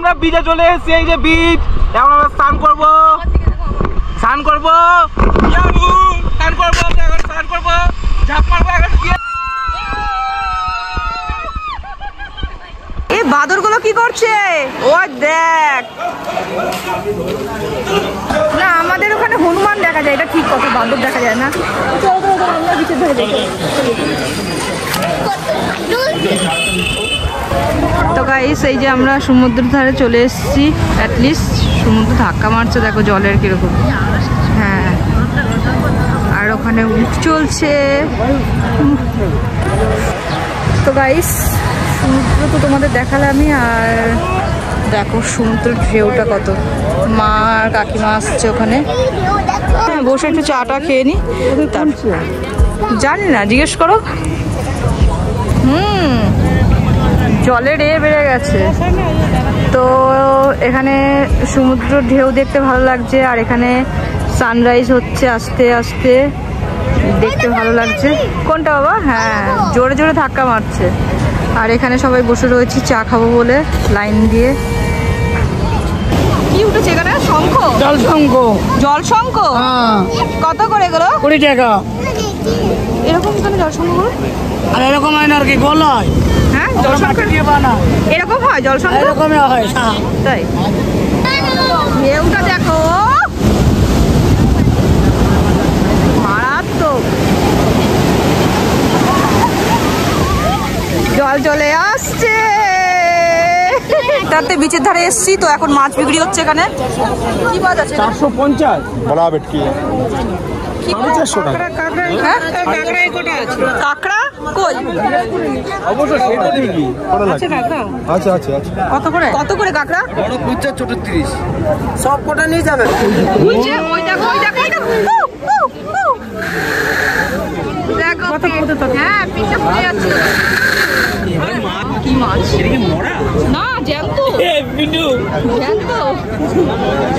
আমরা বিচে চলে এসেছি, এই যে বিচ। এখন আমরা স্নান করবো, স্নান করবো, স্নান করবো, স্নান করবো, ঝাঁপ মারবো এখন। এই বাদরগুলো কি করছে? ও দেখ না, আমাদের ওখানে হনুমান দেখা যায়, এটা ঠিক কথা, বাদর দেখা যায় না। তো গাইস, এই যে আমরা সমুদ্রের ধারে চলে এসেছি। অ্যাটলিস্ট সমুদ্র ধাক্কা মারছে, দেখো জলের কিরকম। হ্যাঁ, আর ওখানে উঠ চলছে। তো গাইস, সমুদ্র তো তোমাদের দেখালামই, আর দেখো সমুদ্রের ঢেউটা কত। মা আর কাকিমা আসছে ওখানে, বসে একটু চাটা খেয়ে নি। জানি না, জিজ্ঞেস করো। জলের বেড়ে গেছে তো এখানে সমুদ্র ঢেউ দেখতে ভালো লাগছে, আর এখানে সানরাইজ হচ্ছে আস্তে আস্তে, দেখতে ভালো লাগছে। কোনটা বাবা? হ্যাঁ, জোরে জোরে ধাক্কা মারছে। আর এখানে সবাই বসে রয়েছি চা খাবো বলে লাইন দিয়ে। কি উঠেছে এখানে? শঙ্খ? জল শঙ্খ। জল শঙ্খ? কত করে এগুলো? 20 টাকা। এরকম কেন জল শঙ্খ? আর এরকম হয় না আর কি, গোল হয়। হ্যাঁ, জল শঙ্খ এরকম হয়? জল শঙ্খ এরকমই হয়, তাই? ঢেউটা দেখো, মারাত্মক। জল চলে আসছে। তাতে বিচের ধারে এসছি তো, এখন মাছ বিক্রি হচ্ছে এখানে। কি মাছ আছে? 450 বড় ভেটকি। কাঁকড়া কই? অবশ্যই সেটা ঠিকই। আচ্ছা আচ্ছা আচ্ছা। কত করে? কত করে কাঁকড়া? বড় 50, ছোট 30। সব কোটা নিয়ে যাবে। বুঝছে? ওই দেখো, ওই দেখো, দেখো। হ্যাঁ, পিঠে পড়ে যাচ্ছে। কি মাছ? না, জ্যান্ত। জ্যান্ত।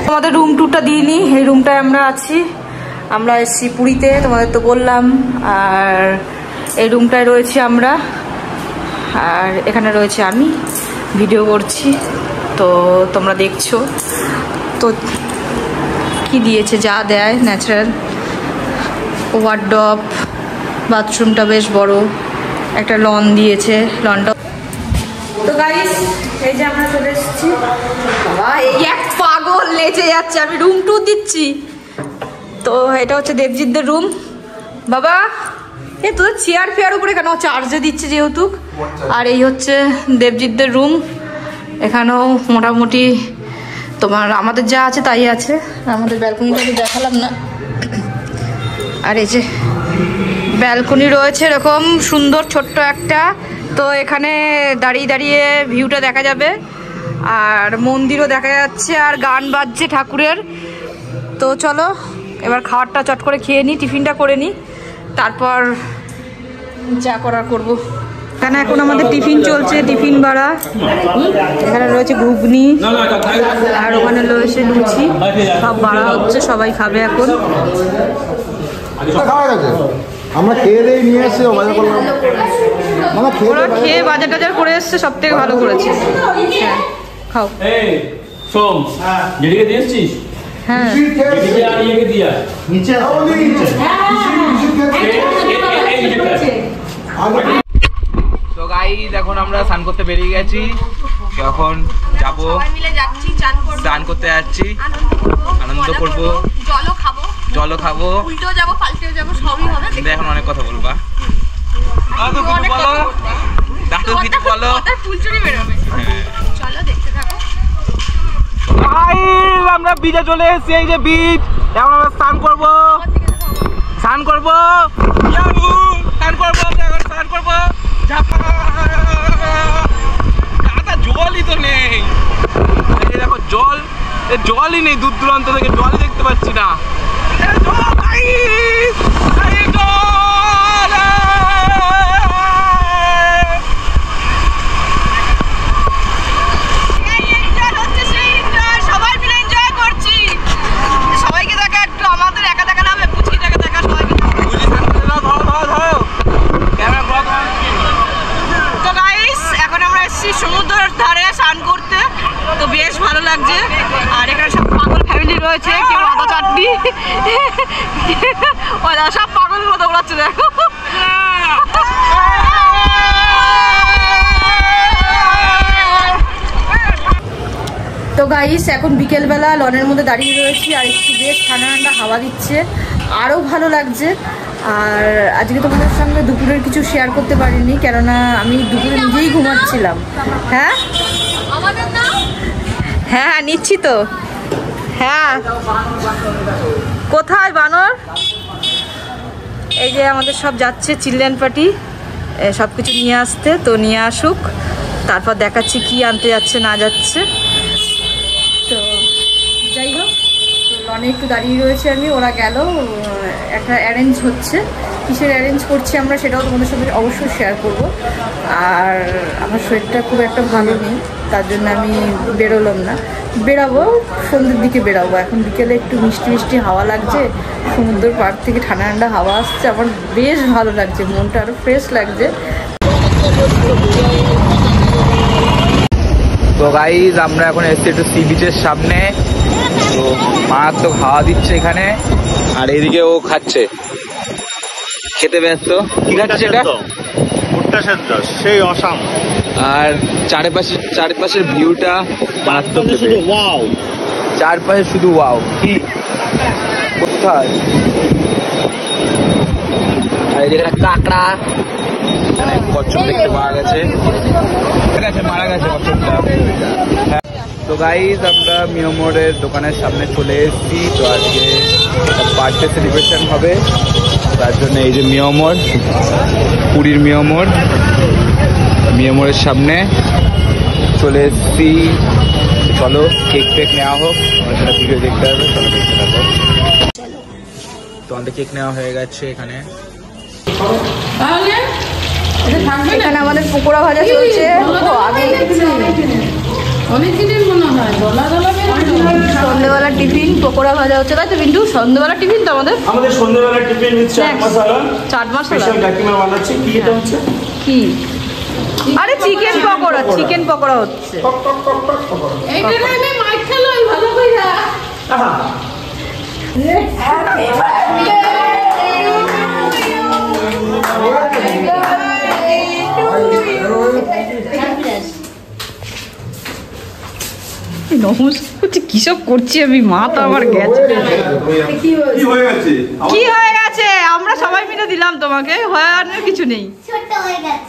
আমাদের রুম টুরটা দিইনি, এই রুমটায় আমরা আছি। আমরা এসছি পুরীতে, তোমাদের তো বললাম। আর এই রুমটায় রয়েছি আমরা, আর এখানে রয়েছে আমি, ভিডিও করছি। তো তোমরা দেখছো তো কি দিয়েছে, যা দেয় ন্যাচারাল। ওয়ার্ডরোব, বাথরুমটা বেশ বড়, একটা লন দিয়েছে, লনটা। তো গাইস, এই যে আমরা চলে এসেছি। বাবা, এই এক পাগল লেচে যাচ্ছে, আমি রুম টুর দিচ্ছি। তো এটা হচ্ছে দেবজিৎদের রুম। বাবা, এ তোদের চেয়ার ফেয়ার উপরে কেন? চার্জে দিচ্ছে যেহেতু। আর এই হচ্ছে দেবজিৎদের রুম। এখানেও মোটামুটি তোমার আমাদের যা আছে তাই আছে। আমাদের ব্যালকনিটা তো দেখালাম না। আর এই যে ব্যালকনি রয়েছে এরকম সুন্দর ছোট্ট একটা। তো এখানে দাঁড়িয়ে দাঁড়িয়ে ভিউটা দেখা যাবে, আর মন্দিরও দেখা যাচ্ছে, আর গান বাজছে ঠাকুরের। তো চলো এবার খাবারটা চট করে খেয়ে নিই, টিফিনটা করে নিই, তারপর যা করার করবো। এখানে এখন আমাদের টিফিন চলছে, টিফিন বাড়া। এখানে রয়েছে ঘুগনি, আর ওখানে রয়েছে লুচি, সব বাড়া হচ্ছে, সবাই খাবে এখন। আমরা খেয়ে দিয়ে নিয়ে এসেছি, ওরা খেয়ে বাজার টাজার করে এসছে, সব থেকে ভালো করেছে। হ্যাঁ, খাও। সোম, যেদিকে দিয়েছিস? হ্যাঁ, তো গাইস, এখন আমরা স্নান করতে বেরিয়ে গেছি। এখন যাবো, স্নান করতে যাচ্ছি, আনন্দ করবো, জলও খাবো, উল্টেও যাবো, পাল্টেও যাবো, সবই হবে। এখন অনেক কথা বলবা, দাদু কিছু বলো। ফুলচুরি বেরোবে, চলো দেখতে থাকো। আমরা বিচে চলে এসেছি, এই যে বিচ। এখন আমরা স্নান করবো, স্নান করবো, স্নান করবো, স্নান করবো। জলই তো নেই, দেখো জল, জলই নেই, দূর দূরান্ত থেকে জলই দেখতে পাচ্ছি না। সবাই মিলে এনজয় করছি, সবাইকে দেখা, একটু আমাদের একা দেখা না, পুচকি দেখা দেখা সবাইকে। তো গাইস, এখন আমরা এসেছি সমুদ্রের ধারে স্নান করতে। তো ভালো লাগছে। আর এখানে সব পাগল ফ্যামিলি রয়েছে, কেউ আদা চাটনি, সব পাগল মতো ওড়াচ্ছে দেখো। তো গাইস এখন বিকেলবেলা লনের মধ্যে দাঁড়িয়ে রয়েছি আর একটু বেশ ঠান্ডা ঠান্ডা হাওয়া দিচ্ছে, আরও ভালো লাগছে। আর আজকে তোমাদের সঙ্গে দুপুরের কিছু শেয়ার করতে পারিনি, কেননা আমি দুপুরে নিজেই ঘুমাচ্ছিলাম। হ্যাঁ হ্যাঁ নিচ্ছি তো। হ্যাঁ কোথায় বানর? এই যে আমাদের সব যাচ্ছে চিলড্রেন পার্টি, সব কিছু নিয়ে আসতে, তো নিয়ে আসুক, তারপর দেখাচ্ছি কি আনতে যাচ্ছে না যাচ্ছে। তো যাই হোক, তো লনে একটু দাঁড়িয়ে রয়েছে আমি, ওরা গেল, একটা অ্যারেঞ্জ হচ্ছে, কিসের অ্যারেঞ্জ করছি আমরা সেটাও তোমাদের সাথে অবশ্যই শেয়ার করব। আর আমার শরীরটা খুব একটা ভালো নেই, তার জন্য আমি বেরোলাম না, বেরাবো সন্ধ্যের দিকে বেরাবো। এখন বিকেলে একটু মিষ্টি মিষ্টি হাওয়া লাগছে, সমুদ্র পাড় থেকে ঠান্ডা ঠান্ডা হাওয়া আসছে, আমার বেশ ভালো লাগছে, মনটা আরও ফ্রেশ লাগছে। তো গাইজ আমরা এখন এসছি একটু সি বিচের সামনে, তো মারাত্মক হাওয়া দিচ্ছে এখানে, আর এদিকে ও খাচ্ছে, খেতে ব্যস্ত। কি খাচ্ছে এটা? ভুট্টা সেদ্ধ, সেই অসাম। আর চারপাশের ভিউটা মারাত্মক, ওয়াও, চারপাশে শুধু ওয়াও। কি কোথায়? আর এদিকে কাঁকড়া, কচ্ছপ দেখতে পাওয়া গেছে, মারা গেছে কচ্ছপটা। তো গাইজ আমরা মিয়ামোরের দোকানের সামনে চলে এসেছি, তো আজকে বার্থডে সেলিব্রেশন হবে, তার জন্য এই যে মিয়ামোর, পুরীর মিয়ামোরের সামনে চলে এসেছি। চলো কেক টেক নেওয়া হোক, সেটা ভিডিও দেখতে হবে, চলো দেখতে থাকো। তো আমাদের কেক নেওয়া হয়ে গেছে এখানে। এখানে আমাদের পকোড়া ভাজা চলছে, সন্ধ্যেবেলা টিফিন পকোড়া ভাজা হচ্ছে, তাই তো বিন্টু? সন্ধ্যেবেলা টিফিন তো আমাদের সন্ধ্যেবেলা tiffin with chaat masala. Chaat masala special কাকিমা বানাচ্ছে। কি এটা হচ্ছে? কি? আরে চিকেন পকোড়া হচ্ছে। নমস্কার, কিসব করছি আমি, মা তো আমার গেছে। কি হয়ে গেছে? আমরা সবাই মিলে দিলাম তোমাকে, হওয়ার কিছু নেই, ছোট হয়ে গেছে।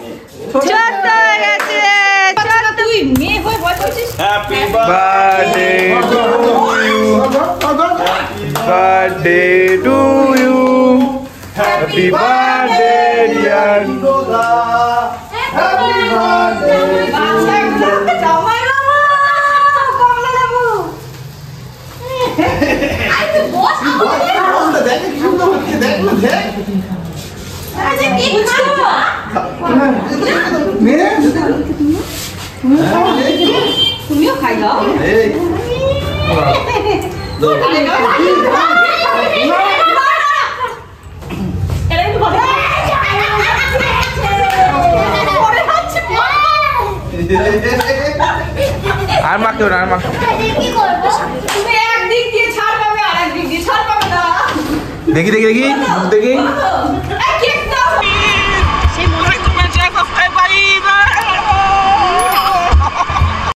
তুই মেয়ে হয়ে ভয় করছিস? Happy birthday to you, happy birthday dear. তুমিও খাই দাও। আর মাখো না, আর মাখো। তুমি একদিক দিয়ে ছাড় পাবে আর একদিক দিয়ে ছাড় পাবে না। দেখি